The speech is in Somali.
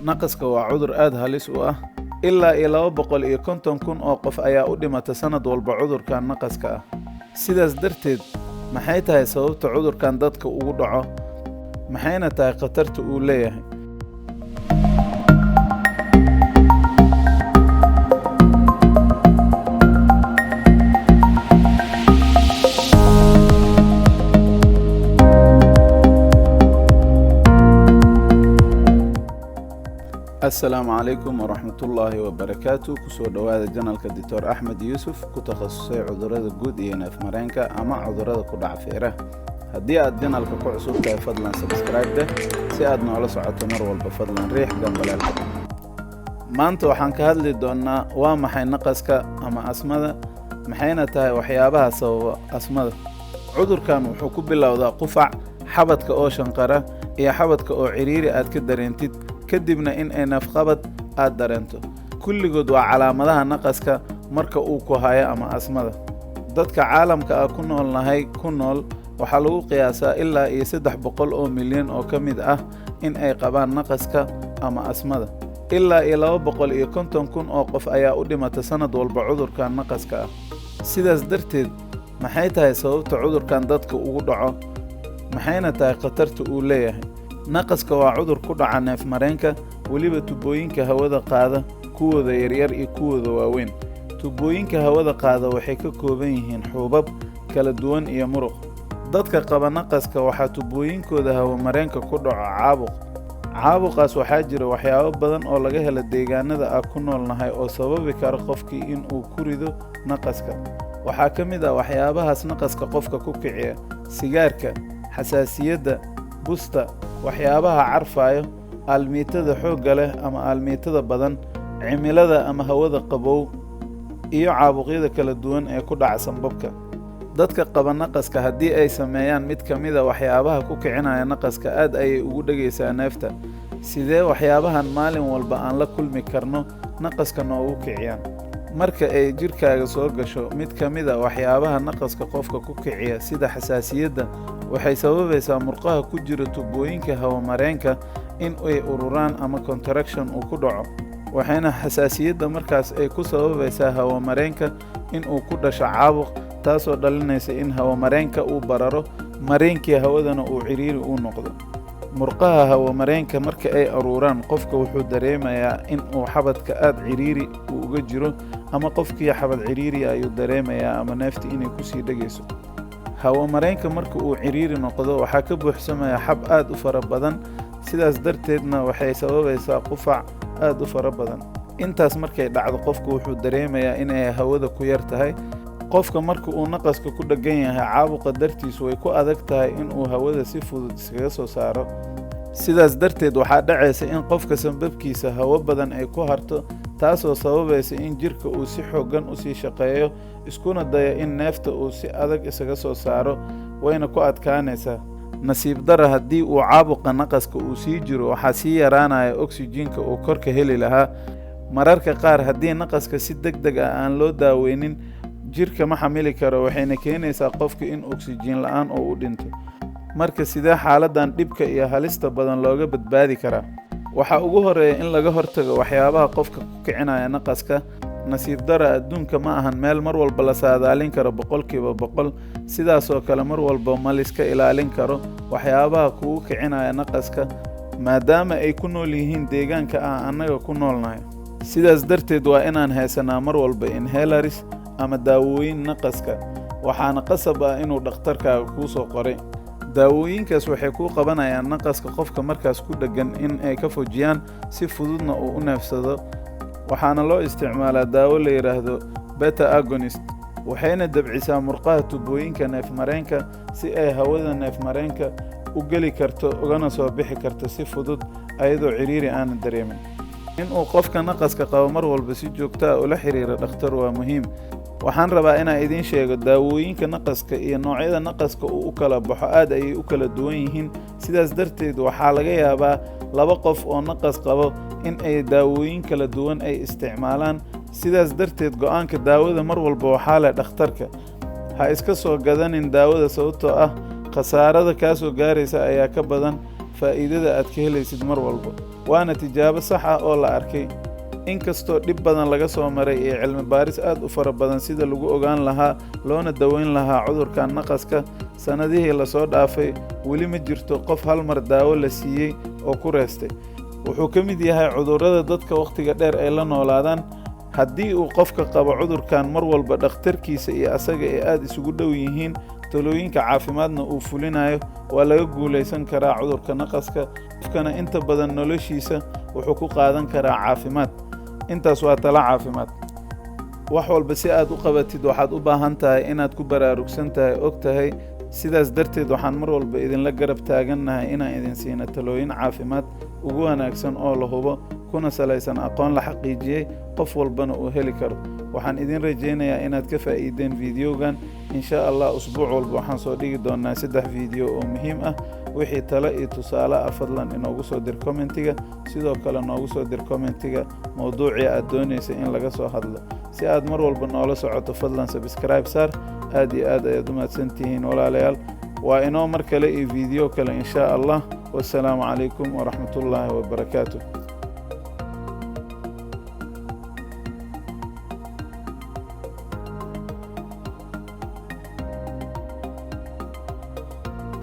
naqaska waa cudur aad halis u ah. Ilaa 250,000 oo qof ayaa u dhimata sanad walba cudurkan naqaska ah. Sidaas darteed, maxay tahay sababta cudurkan dadka ugu dhaco? Maxayna tahay khatarta uu leeyahay? السلام عليكم ورحمة الله وبركاته. كسو دوادا جنالك دكتور أحمد يوسف كتخصصي عذرات جود نف مرينكا أما عذرات كدع فيره. هدي أد جنالك كعصوب كاي فضلا سبسكرايب ده سي أدنا على ساعة مر والبفضلا ريح جنب الألعاب. ما أنتو حنكهدلي دونا ومحي نقصك أما أسمده محينا تاي وحيابها سو أسمده. عذر كانوا حكوب بالله وذا قفع حبتك أو شنقرة هي حبتك أو عريري أد كدرينتيد kadibna in ay nafqabad aad dareento. Kulligood waa calaamadaha naqaska marka uu ku hayo ama asmada. Dadka caalamka ah ku nool waxaa lagu qiyaasaa ilaa 300 milyan oo ka mid ah in ay qabaan naqaska ama asmada. Ilaa 250,000 oo qof ayaa u dhimata sanad walba cudurkan naqaska ah. Sidaas darteed, maxay tahay sababta cudurkan dadka ugu dhaco? Maxayna tahay khatarta uu leeyahay? naqaska waa cudur ku dhaca neef mareenka, weliba tubooyinka hawada qaada, kuwooda yaryar iyo kuwooda waaweyn. Tubooyinka hawada qaada waxay ka kooban yihiin xuubab kala duwan iyo muruq. Dadka qaba naqaska waxaa tubooyinkooda hawo mareenka ku dhaco caabuq. Caabuqaas waxaa jira waxyaabo badan oo laga helo deegaanada aan ku noolnahay oo sababi kara qofkii in uu ku rido naqaska. Waxaa ka mid ah waxyaabahaas naqaska qofka ku kiciya: sigaarka, xasaasiyadda, busta, waxyaabaha carfayo, aalmiitada xoogga leh ama aalmiitada badan, cimilada ama hawada qabow, iyo caabuqyada kala duwan ee ku dhaca sanbabka. Dadka qaba naqaska haddii ay sameeyaan mid ka mid ah waxyaabaha ku kicinaya naqaska, aad ayay ugu dhagaysaa neefta. Sidee waxyaabahan maalin walba aan la kulmi karno naqaska noogu kiciyaan? Marka ay jirkaaga soo gasho mid ka mid ah waxyaabaha naqaska qofka ku kiciya sida xasaasiyadda, waxay sababaysaa murqaha ku jira tubooyinka hawo mareenka in ay ururaan ama contraction uu ku dhaco. Waxayna xasaasiyadda markaas ay ku sababaysaa hawo mareenka in uu ku dhasho caabuq, taasoo dhalinaysa in hawo mareenka uu bararo, mareenkii hawadana uu ciriiri u noqdo. murqaha hawo mareenka marka ay ururaan, qofka wuxuu dareemayaa in uu xabadka aad ciriiri uga jiro, ama qofkii xabad ciriiri ayuu dareemayaa ama neefta inay ku sii dhagayso. hawo mareenka marka uu ciriiri noqdo waxaa ka buuxsamaya xab aad u fara badan, sidaas darteedna waxay sababaysaa qufac aad u fara badan. intaas markay dhacdo, qofku wuxuu dareemayaa in ay hawada ku yar tahay. qofka marka uu naqaska ku dhagan yahay, caabuqa dartiisu way ku adag tahay in uu hawada si fudud iskaga soo saaro. sidaas darteed waxaa dhacaysa in qofka sanbabkiisa hawo badan ay ku harto, taasoo sababaysa in jirka uu si xooggan u sii shaqeeyo, iskuna dayo in neefta uu si adag isaga soo saaro, wayna ku adkaanaysaa. nasiib dara, haddii uu caabuqa naqaska uu sii jiro, waxaa sii yaraanaya oksijiinka uu korka heli lahaa. mararka qaar haddii naqaska si degdeg ah aan loo daaweynin, jirka ma xamili karo, waxayna keenaysaa qofka in oksijiin la'aan uu u dhinto. marka sidee xaaladan dhibka iyo halista badan looga badbaadi karaa? waxaa ugu horeeya in laga hortago waxyaabaha qofka ku kicinaya naqaska. nasiib dara, adduunka ma ahan meel mar walba la saadaalin karo 100%. sidaasoo kale mar walba ma liska ilaalin karo waxyaabaha kugu kicinaya naqaska, maadaama ay ku nool yihiin deegaanka aan annaga ku noolnahay. sidaas darteed waa inaan haysanaa mar walba inhalers ama daawooyin naqaska, waxaana qasab ah inuu dhakhtarkaaga kuu soo qoray. daawooyinkaas waxay kuu qabanayaan naqaska qofka markaas ku dhagan in ay ka fujiyaan, si fududna uu u neefsado. waxaana loo isticmaalaa daawo la yidhaahdo beta agonist. waxayna dabcisaa murqaha tubooyinka neef mareenka si ay hawada neef mareenka u geli karto ugana soo bixi karto si fudud ayadoo ciriiri aanan dareemin. inuu qofka naqaska qabo mar walba si joogto ah ula xiriiro dhakhtar waa muhiim. waxaan rabaa inaan idiin sheego, daawooyinka naqaska iyo noocyada naqaska uu u kala baxo aad ayay u kala duwan yihiin. sidaas darteed waxaa laga yaabaa 2 qof oo naqas qabo in ay daawooyin kala duwan ay isticmaalaan. sidaas darteed go'aanka daawada mar walba waxaa leh dhakhtarka. ha iska soo gadanin daawada, sababtoo ah khasaarada kaa soo gaaraysa ayaa ka badan faa'iidada aad ka helaysid mar walba. waana tijaabo sax ah oo la arkay. inkastoo dhib badan laga soo maray ee cilmi baaris aad u fara badan sida lagu ogaan lahaa loona daweyn lahaa cudurkan naqaska sanadihii la soo dhaafay, weli ma jirto qof hal mar daawo la siiyey oo ku reestay. wuxuu ka mid yahay cudurrada dadka wakhtiga dheer ay la noolaadaan. haddii uu qofka qabo cudurkan, mar walba dhakhtarkiisa iyo asaga ay aad isugu dhow yihiin, talooyinka caafimaadna uu fulinayo, waa laga guulaysan karaa cudurka naqaska. qofkana inta badan noloshiisa wuxuu ku qaadan karaa caafimaad. intaas waa talo caafimaad. wax walba si aad u qabatid waxaad u baahan tahay inaad ku baraarugsan tahay, og tahay. sidaas darteed waxaan mar walba idinla garab taagannahay inaan idin siino talooyin caafimaad ugu wanaagsan oo la hubo, kuna salaysan aqoon la xaqiijiyey, qof walbana uu heli karo. waxaan idin rajaynayaa inaad ka faa'iideen fiidiyogan. insha allah usbuuc walba waxaan soo dhigi doonaa 3 fiidiyo oo muhiim ah. wixii talo iyo tusaale ah fadlan inoogu soo dir commentiga. sidoo kale noogu soo dir commentiga mawduucii aad doonaysa in laga soo hadlo. si aad mar walba noola socoto fadlan subscribe saar. aad iyo aad ayaad u mahadsantihiin walaalayaal. waa inoo mar kale iyo fiidiyo kale insha allah. wassalaamu calaykum waraxmatullaahi wabarakaatuh.